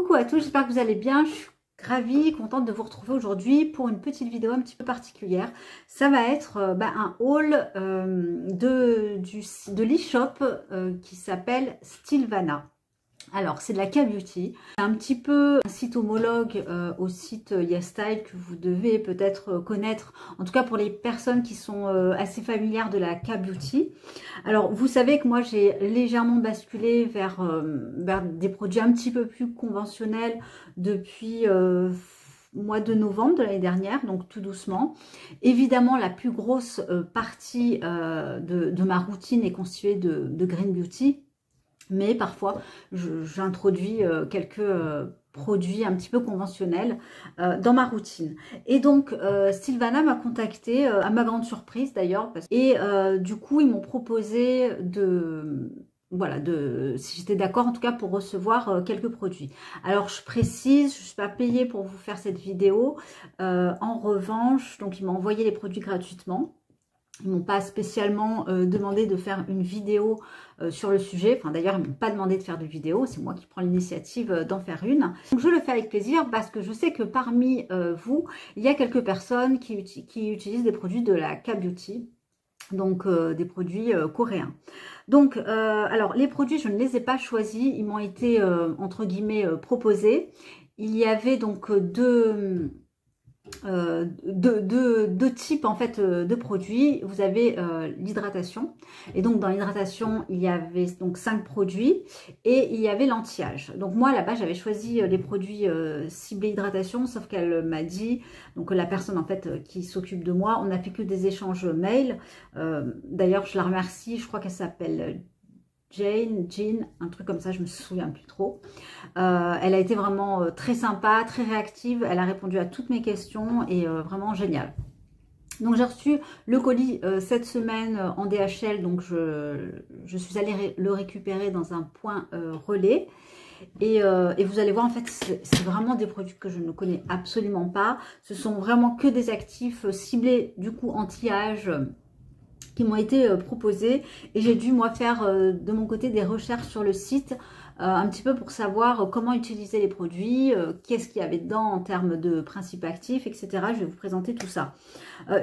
Coucou à tous, j'espère que vous allez bien. Je suis ravie, contente de vous retrouver aujourd'hui pour une petite vidéo un petit peu particulière. Ça va être un haul de l'e-shop qui s'appelle Stylevana. Alors, c'est de la K-Beauty. C'est un petit peu un site homologue au site YesStyle que vous devez peut-être connaître, en tout cas pour les personnes qui sont assez familières de la K-Beauty. Alors, vous savez que moi, j'ai légèrement basculé vers des produits un petit peu plus conventionnels depuis mois de novembre de l'année dernière, donc tout doucement. Évidemment, la plus grosse partie de ma routine est constituée de Green Beauty. Mais parfois, j'introduis quelques produits un petit peu conventionnels dans ma routine. Et donc, Stylevana m'a contactée, à ma grande surprise d'ailleurs. Et du coup, ils m'ont proposé si j'étais d'accord en tout cas pour recevoir quelques produits. Alors, je précise, je ne suis pas payée pour vous faire cette vidéo. En revanche, donc ils m'ont envoyé les produits gratuitement. Ils m'ont pas spécialement demandé de faire une vidéo sur le sujet. Enfin, d'ailleurs, ils m'ont pas demandé de faire de vidéo. C'est moi qui prends l'initiative d'en faire une. Donc, je le fais avec plaisir parce que je sais que parmi vous, il y a quelques personnes qui utilisent des produits de la K-Beauty. Donc, des produits coréens. Donc, alors, les produits, je ne les ai pas choisis. Ils m'ont été, entre guillemets, proposés. Il y avait donc deux types en fait de produits. Vous avez l'hydratation, et donc dans l'hydratation il y avait donc 5 produits et il y avait l'anti-âge. Donc moi là-bas j'avais choisi les produits ciblés hydratation, sauf qu'elle m'a dit, donc la personne en fait qui s'occupe de moi, on n'a fait que des échanges mail. D'ailleurs je la remercie, je crois qu'elle s'appelle Jean, un truc comme ça, je me souviens plus trop. Elle a été vraiment très sympa, très réactive. Elle a répondu à toutes mes questions et vraiment génial. Donc j'ai reçu le colis cette semaine en DHL, donc je suis allée le récupérer dans un point relais. Et vous allez voir, en fait, c'est vraiment des produits que je ne connais absolument pas. Ce sont vraiment que des actifs ciblés, du coup, anti-âge, qui m'ont été proposés, et j'ai dû moi faire de mon côté des recherches sur le site un petit peu pour savoir comment utiliser les produits, qu'est-ce qu'il y avait dedans en termes de principes actifs, etc. Je vais vous présenter tout ça.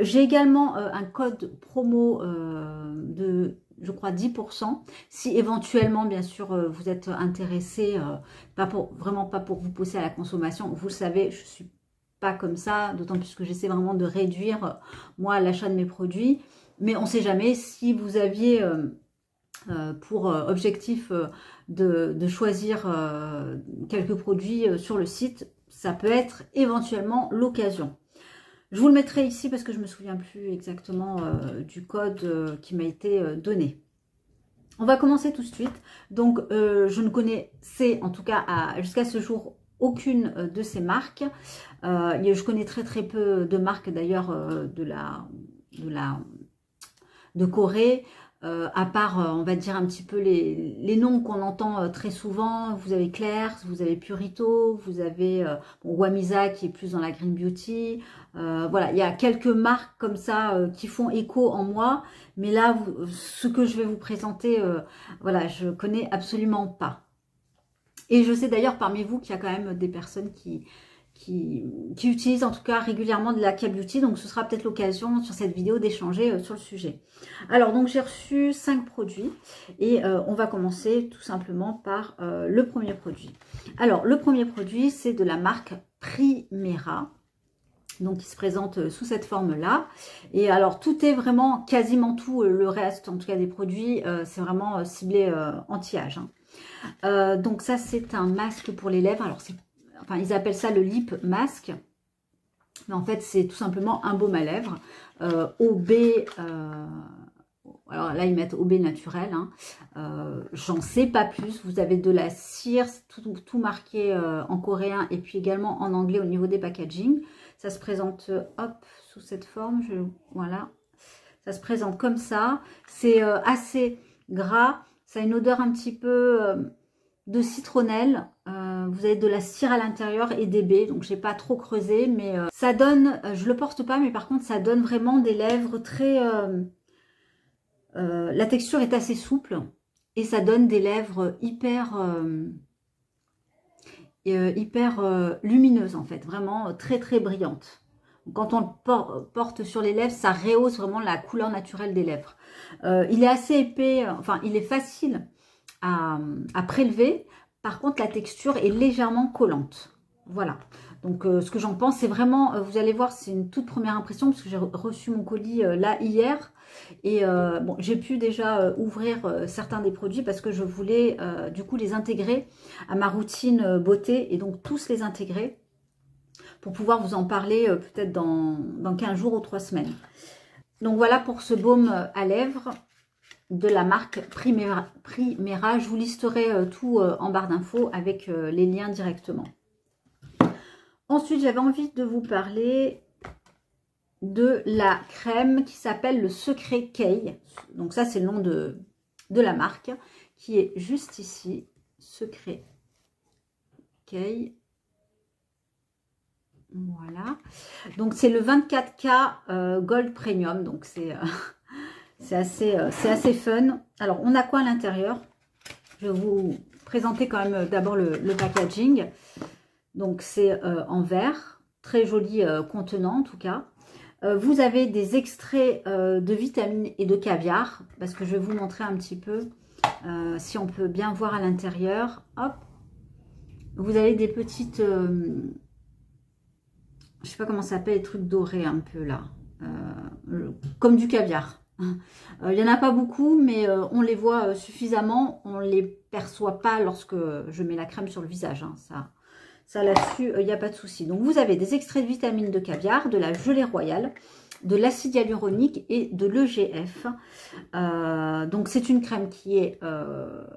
J'ai également un code promo de, je crois, 10%. Si éventuellement, bien sûr, vous êtes intéressé, vraiment pas pour vous pousser à la consommation. Vous le savez, je suis pas comme ça, d'autant plus que j'essaie vraiment de réduire, moi, l'achat de mes produits. Mais on ne sait jamais, si vous aviez pour objectif de choisir quelques produits sur le site, ça peut être éventuellement l'occasion. Je vous le mettrai ici parce que je ne me souviens plus exactement du code qui m'a été donné. On va commencer tout de suite. Donc, je ne connaissais en tout cas jusqu'à ce jour aucune de ces marques. Je connais très peu de marques d'ailleurs de Corée, à part, on va dire, un petit peu les noms qu'on entend très souvent. Vous avez Claire's, vous avez Purito, vous avez Wamisa qui est plus dans la Green Beauty. Voilà, il y a quelques marques comme ça qui font écho en moi. Mais là, ce que je vais vous présenter, voilà, je connais absolument pas. Et je sais d'ailleurs parmi vous qu'il y a quand même des personnes qui utilisent en tout cas régulièrement de la K-Beauty. Donc ce sera peut-être l'occasion sur cette vidéo d'échanger sur le sujet. Alors donc j'ai reçu 5 produits et on va commencer tout simplement par le premier produit. Alors le premier produit, c'est de la marque Primera. Donc, il se présente sous cette forme-là. Et alors, tout est vraiment, quasiment tout, le reste, en tout cas des produits, c'est vraiment ciblé anti-âge. Hein. Donc, ça, c'est un masque pour les lèvres. Alors, enfin, ils appellent ça le lip mask. Mais en fait, c'est tout simplement un baume à lèvres. OB, alors là, ils mettent OB naturel. Hein. J'en sais pas plus. Vous avez de la cire, tout marqué en coréen et puis également en anglais au niveau des packaging. Ça se présente, hop, sous cette forme. Voilà. Ça se présente comme ça. C'est assez gras. Ça a une odeur un petit peu de citronnelle. Vous avez de la cire à l'intérieur et des baies. Donc, j'ai pas trop creusé. Mais ça donne, je le porte pas, mais par contre, ça donne vraiment des lèvres très... la texture est assez souple. Et ça donne des lèvres hyper hyper lumineuse en fait, vraiment très très brillante. Quand on le porte sur les lèvres, ça rehausse vraiment la couleur naturelle des lèvres. Il est assez épais, enfin il est facile à prélever. Par contre, la texture est légèrement collante. Voilà. Donc, ce que j'en pense, c'est vraiment, vous allez voir, c'est une toute première impression parce que j'ai reçu mon colis là hier. Et bon, j'ai pu déjà ouvrir certains des produits parce que je voulais du coup les intégrer à ma routine beauté et donc tous les intégrer pour pouvoir vous en parler peut-être dans 15 jours ou 3 semaines. Donc voilà pour ce baume à lèvres de la marque Primera. Je vous listerai tout en barre d'infos avec les liens directement. Ensuite, j'avais envie de vous parler de la crème qui s'appelle le Secret Kay. Donc ça, c'est le nom de la marque qui est juste ici. Secret Kay. Voilà. Donc c'est le 24K Gold Premium. Donc c'est assez fun. Alors, on a quoi à l'intérieur? Je vais vous présenter quand même d'abord le packaging. Donc, c'est en verre. Très joli contenant, en tout cas. Vous avez des extraits de vitamines et de caviar. Parce que je vais vous montrer un petit peu si on peut bien voir à l'intérieur. Hop. Vous avez des petites... je sais pas comment ça s'appelle, les trucs dorés un peu là. Comme du caviar. Il n'y en a pas beaucoup, mais on les voit suffisamment. On ne les perçoit pas lorsque je mets la crème sur le visage. Hein. Ça là-dessus, il n'y a pas de souci. Donc, vous avez des extraits de vitamines de caviar, de la gelée royale, de l'acide hyaluronique et de l'EGF. Donc, c'est une crème qui est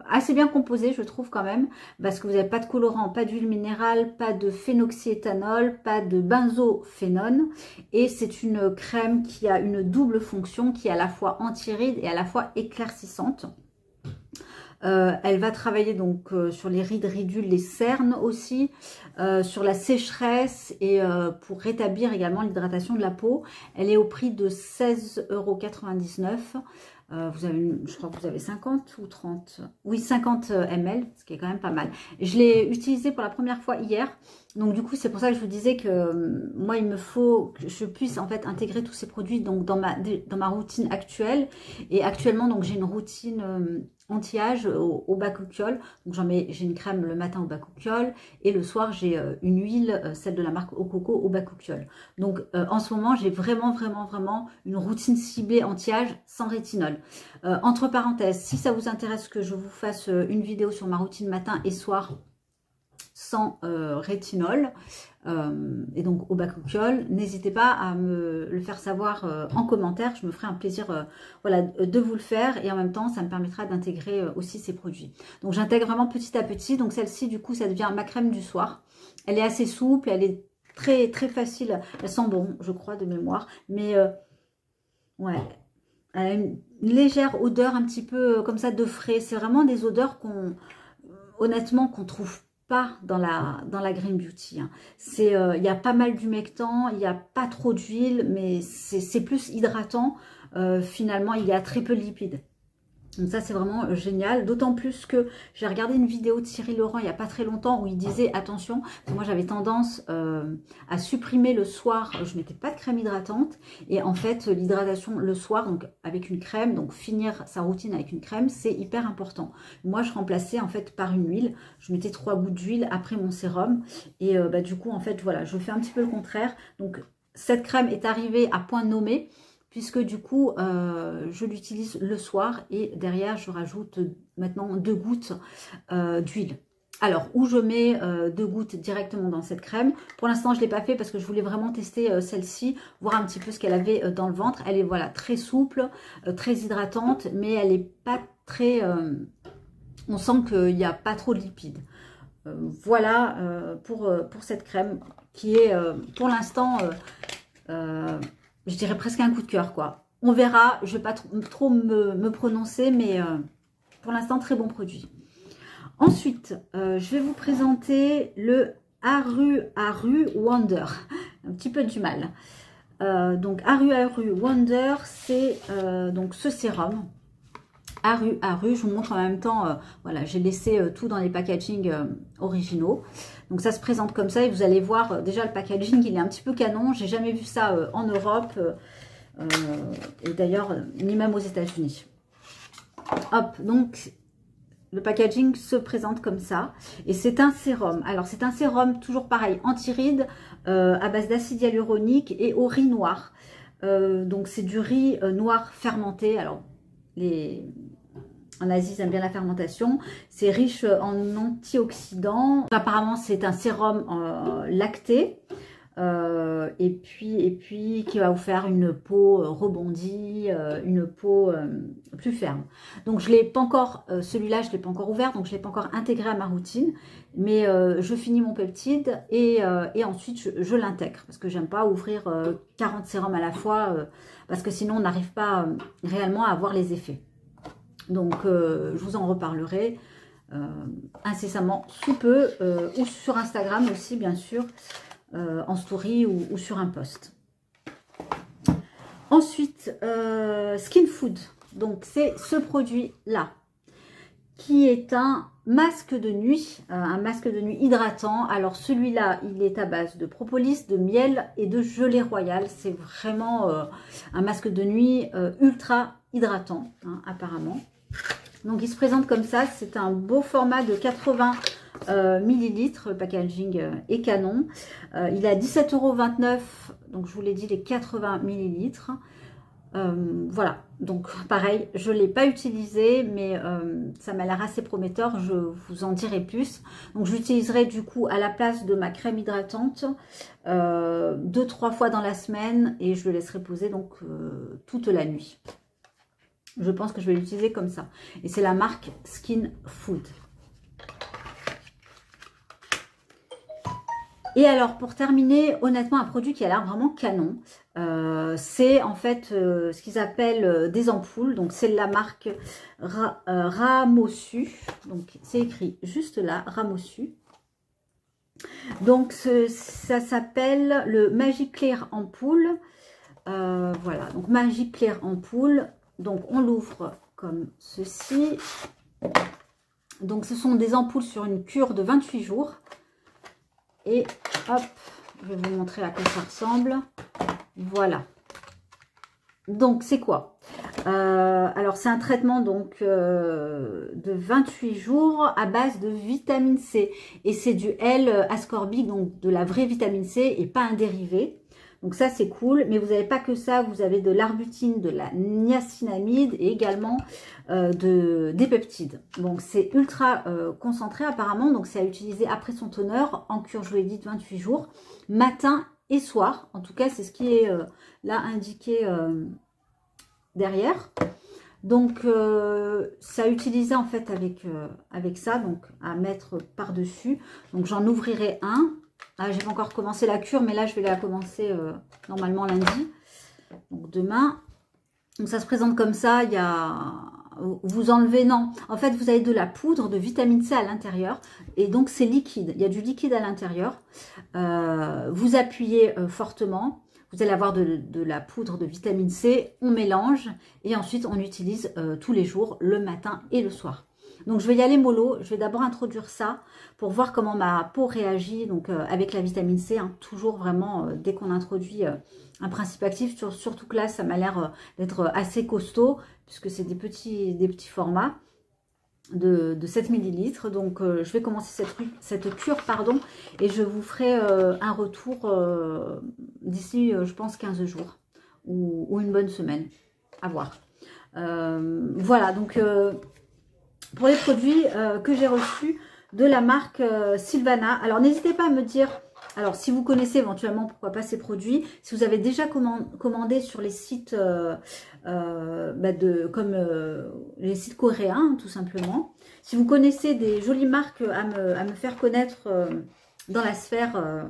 assez bien composée, je trouve quand même, parce que vous n'avez pas de colorant, pas d'huile minérale, pas de phénoxyéthanol, pas de benzophénone. Et c'est une crème qui a une double fonction, qui est à la fois anti-rides et à la fois éclaircissante. Elle va travailler donc sur les rides, ridules, les cernes aussi, sur la sécheresse et pour rétablir également l'hydratation de la peau. Elle est au prix de 16,99 €. Vous avez, je crois que vous avez 50 ou 30, oui 50 ml, ce qui est quand même pas mal. Je l'ai utilisé pour la première fois hier, donc du coup c'est pour ça que je vous disais que moi il me faut que je puisse en fait intégrer tous ces produits donc dans ma routine actuelle. Et actuellement donc j'ai une routine anti-âge au bakuchiol, donc j'ai une crème le matin au bakuchiol et le soir j'ai une huile, celle de la marque Au Coco au bakuchiol. Donc en ce moment j'ai vraiment une routine ciblée anti-âge sans rétinol. Entre parenthèses, si ça vous intéresse que je vous fasse une vidéo sur ma routine matin et soir sans rétinol et donc au bakuchiol, n'hésitez pas à me le faire savoir en commentaire. Je me ferai un plaisir voilà, de vous le faire et en même temps ça me permettra d'intégrer aussi ces produits. Donc j'intègre vraiment petit à petit. Donc celle-ci du coup ça devient ma crème du soir. Elle est assez souple, elle est très facile, elle sent bon je crois de mémoire, mais ouais, elle a une légère odeur un petit peu comme ça de frais. C'est vraiment des odeurs honnêtement qu'on trouve pas dans la Green Beauty. Hein. Il y a pas mal d'humectant, il n'y a pas trop d'huile, mais c'est plus hydratant. Finalement, il y a très peu de lipides. Donc ça, c'est vraiment génial. D'autant plus que j'ai regardé une vidéo de Cyril Laurent il n'y a pas très longtemps où il disait, attention, parce que moi j'avais tendance à supprimer le soir, je mettais pas de crème hydratante. Et en fait, l'hydratation le soir, donc avec une crème, donc finir sa routine avec une crème, c'est hyper important. Moi, je remplaçais en fait par une huile. Je mettais 3 gouttes d'huile après mon sérum. Et du coup, en fait, voilà, je fais un petit peu le contraire. Donc, cette crème est arrivée à point nommé, puisque du coup, je l'utilise le soir et derrière, je rajoute maintenant 2 gouttes d'huile. Alors, où je mets 2 gouttes directement dans cette crème. Pour l'instant, je ne l'ai pas fait parce que je voulais vraiment tester celle-ci, voir un petit peu ce qu'elle avait dans le ventre. Elle est voilà très souple, très hydratante, mais elle n'est pas très... on sent qu'il n'y a pas trop de lipides. Voilà pour cette crème qui est pour l'instant... je dirais presque un coup de cœur, quoi. On verra, je ne vais pas trop me prononcer, mais pour l'instant, très bon produit. Ensuite, je vais vous présenter le Aru Wonder. Un petit peu du mal. Donc, Aru Wonder, c'est donc ce sérum à rue. Je vous montre en même temps, voilà, j'ai laissé tout dans les packaging originaux. Donc ça se présente comme ça et vous allez voir, déjà le packaging, il est un petit peu canon. J'ai jamais vu ça en Europe et d'ailleurs, ni même aux États-Unis. Hop, donc le packaging se présente comme ça. Et c'est un sérum. Alors c'est un sérum toujours pareil, anti-rides, à base d'acide hyaluronique et au riz noir. Donc c'est du riz noir fermenté. Alors en Asie, ils aiment bien la fermentation. C'est riche en antioxydants. Apparemment, c'est un sérum lacté. Et puis qui va vous faire une peau rebondie, une peau plus ferme. Donc je l'ai pas encore, celui-là je l'ai pas encore ouvert, donc je l'ai pas encore intégré à ma routine, mais je finis mon peptide et ensuite je l'intègre parce que j'aime pas ouvrir 40 sérums à la fois parce que sinon on n'arrive pas réellement à avoir les effets. Donc je vous en reparlerai incessamment sous peu ou sur Instagram aussi bien sûr. En story ou sur un post. Ensuite, Skin Food. Donc, c'est ce produit-là qui est un masque de nuit hydratant. Alors, celui-là, il est à base de propolis, de miel et de gelée royale. C'est vraiment un masque de nuit ultra hydratant, hein, apparemment. Donc, il se présente comme ça. C'est un beau format de 80 millilitres, le packaging est canon. Il est à 17,29 €, donc je vous l'ai dit, les 80 millilitres. Voilà, donc pareil, je ne l'ai pas utilisé, mais ça m'a l'air assez prometteur, je vous en dirai plus. Donc je l'utiliserai du coup à la place de ma crème hydratante 2-3 fois dans la semaine et je le laisserai poser donc toute la nuit. Je pense que je vais l'utiliser comme ça. Et c'est la marque Skin Food. Et alors, pour terminer, honnêtement, un produit qui a l'air vraiment canon, c'est en fait ce qu'ils appellent des ampoules. Donc, c'est la marque Ramossu. Donc, c'est écrit juste là, Ramossu. Donc, ça s'appelle le Magic Clear Ampoule. Voilà, donc Magic Clear Ampoule. Donc, on l'ouvre comme ceci. Donc, ce sont des ampoules sur une cure de 28 jours. Et hop, je vais vous montrer à quoi ça ressemble. Voilà. Donc, c'est quoi? Alors, c'est un traitement donc de 28 jours à base de vitamine C. Et c'est du L-ascorbic, donc de la vraie vitamine C et pas un dérivé. Donc ça, c'est cool. Mais vous n'avez pas que ça. Vous avez de l'arbutine, de la niacinamide et également des peptides. Donc, c'est ultra concentré apparemment. Donc, c'est à utiliser après son toner en cure, je vous l'ai dit, 28 jours, matin et soir. En tout cas, c'est ce qui est là indiqué derrière. Donc, ça à utiliser en fait avec ça. Donc, à mettre par-dessus. Donc, j'en ouvrirai un. Ah, j'ai pas encore commencé la cure, mais là, je vais la commencer normalement lundi. Donc, demain. Donc, ça se présente comme ça. Il y a... Vous enlevez, non. En fait, vous avez de la poudre de vitamine C à l'intérieur. Et donc, c'est liquide. Il y a du liquide à l'intérieur. Vous appuyez fortement. Vous allez avoir de la poudre de vitamine C. On mélange. Et ensuite, on utilise tous les jours, le matin et le soir. Donc, je vais y aller mollo. Je vais d'abord introduire ça pour voir comment ma peau réagit donc avec la vitamine C. Hein, toujours vraiment, dès qu'on introduit un principe actif, surtout que là, ça m'a l'air d'être assez costaud puisque c'est des petits formats de 7 millilitres. Donc, je vais commencer cette cure, pardon, et je vous ferai un retour d'ici, je pense, 15 jours ou une bonne semaine. À voir. Voilà, donc... pour les produits que j'ai reçus de la marque Sylvana. Alors, n'hésitez pas à me dire, alors si vous connaissez éventuellement, pourquoi pas ces produits, si vous avez déjà commandé sur les sites comme les sites coréens, tout simplement. Si vous connaissez des jolies marques à me faire connaître dans la sphère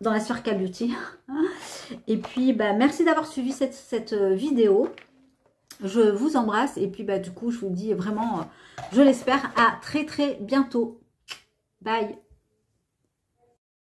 K-Beauty. Et puis, merci d'avoir suivi cette vidéo. Je vous embrasse et puis du coup je vous dis vraiment, je l'espère, à très très bientôt. Bye.